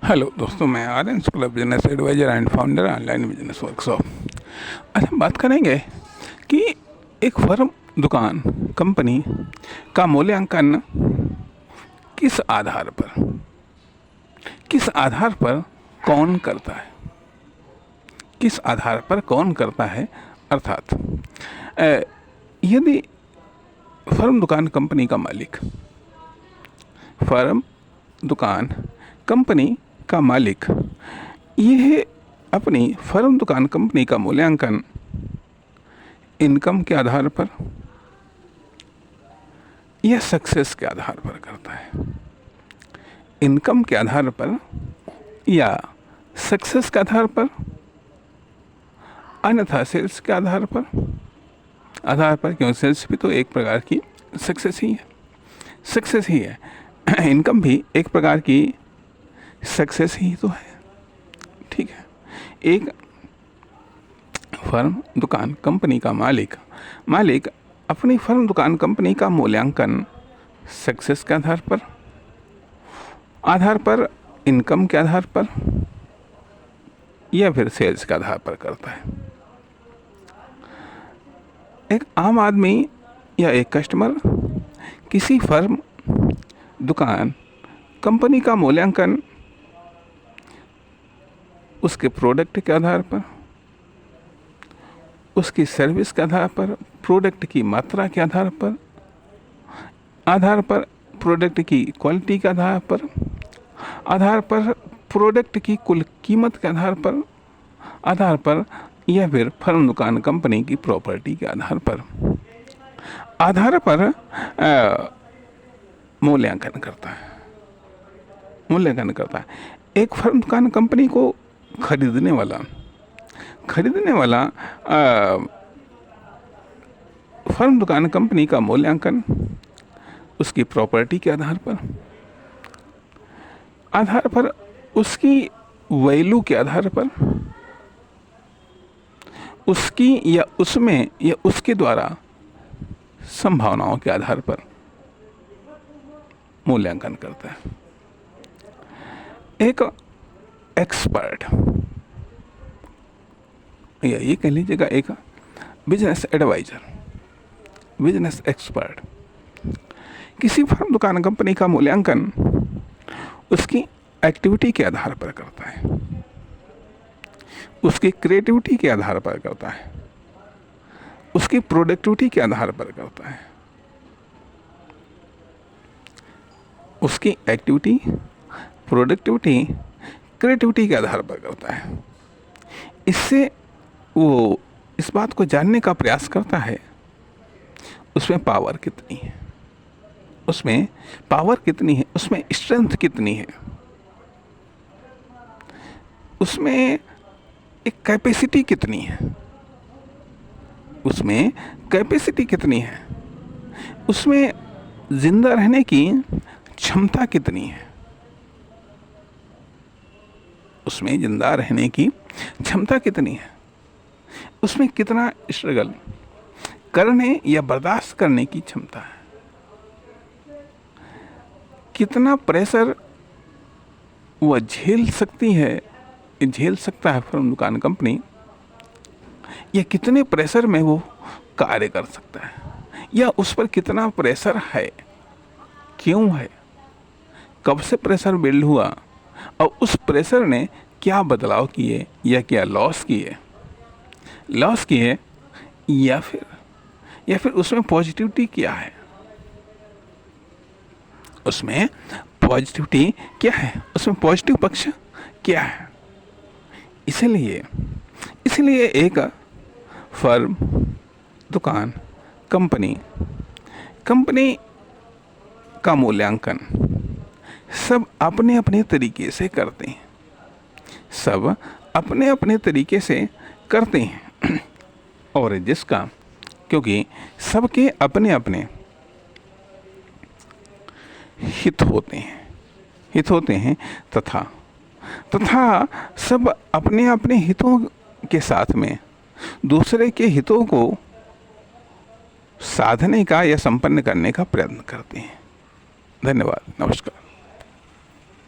Hello दोस्तों, मैं Aryan Shukla, business advisor and founder online business workshop. आज हम बात करेंगे कि एक फर्म, दुकान, कंपनी का मूल्यांकन किस आधार पर कौन करता है, किस आधार पर कौन करता है। अर्थात यदि फर्म, दुकान, कंपनी का मालिक, फर्म, दुकान, कंपनी का मालिक यह अपनी फर्म, दुकान, कंपनी का मूल्यांकन इनकम के आधार पर या सक्सेस के आधार पर करता है, इनकम के आधार पर या सक्सेस के आधार पर, अन्यथा सेल्स के आधार पर क्योंकि सेल्स भी तो एक प्रकार की सक्सेस ही है इनकम भी एक प्रकार की सक्सेस ही तो है। ठीक है, एक फर्म, दुकान, कंपनी का मालिक अपनी फर्म, दुकान, कंपनी का मूल्यांकन सक्सेस के आधार पर, इनकम के आधार पर या फिर सेल्स के आधार पर करता है। एक आम आदमी या एक कस्टमर किसी फर्म, दुकान, कंपनी का मूल्यांकन उसके प्रोडक्ट के आधार पर, उसकी सर्विस के आधार पर, प्रोडक्ट की मात्रा के आधार पर, प्रोडक्ट की क्वालिटी के आधार पर, प्रोडक्ट की कुल कीमत के आधार पर या फिर फर्म, दुकान, कंपनी की प्रॉपर्टी के आधार पर मूल्यांकन करता है। एक फर्म, दुकान, कंपनी को खरीदने वाला फर्म, दुकान, कंपनी का मूल्यांकन उसकी प्रॉपर्टी के आधार पर, उसकी वैल्यू के आधार पर, उसकी या उसमें या उसके द्वारा संभावनाओं के आधार पर मूल्यांकन करता है। एक एक्सपर्ट या ये कह लीजिएगा एक बिजनेस एडवाइजर, बिजनेस एक्सपर्ट किसी फर्म, दुकान, कंपनी का मूल्यांकन उसकी एक्टिविटी के आधार पर करता है, उसकी क्रिएटिविटी के आधार पर करता है, उसकी प्रोडक्टिविटी के आधार पर करता है, उसकी एक्टिविटी, प्रोडक्टिविटी, क्रिएटिविटी के आधार पर करता है। इससे वो इस बात को जानने का प्रयास करता है उसमें पावर कितनी है, उसमें स्ट्रेंथ कितनी है, उसमें एक कैपेसिटी कितनी है, उसमें जिंदा रहने की क्षमता कितनी है, उसमें कितना स्ट्रगल करने या बर्दाश्त करने की क्षमता है, कितना प्रेशर वह झेल सकता है फर्म, दुकान, कंपनी, या कितने प्रेशर में वो कार्य कर सकता है, या उस पर कितना प्रेशर है, क्यों है, कब से प्रेशर बिल्ड हुआ और उस प्रेशर ने क्या बदलाव किए या क्या लॉस किए, या फिर उसमें पॉजिटिविटी क्या है, उसमें पॉजिटिव पक्ष क्या है। इसलिए एक फर्म, दुकान, कंपनी का मूल्यांकन सब अपने अपने तरीके से करते हैं और जिसका, क्योंकि सबके अपने अपने हित होते हैं तथा सब अपने अपने हितों के साथ में दूसरे के हितों को साधने का या संपन्न करने का प्रयत्न करते हैं। धन्यवाद, नमस्कार।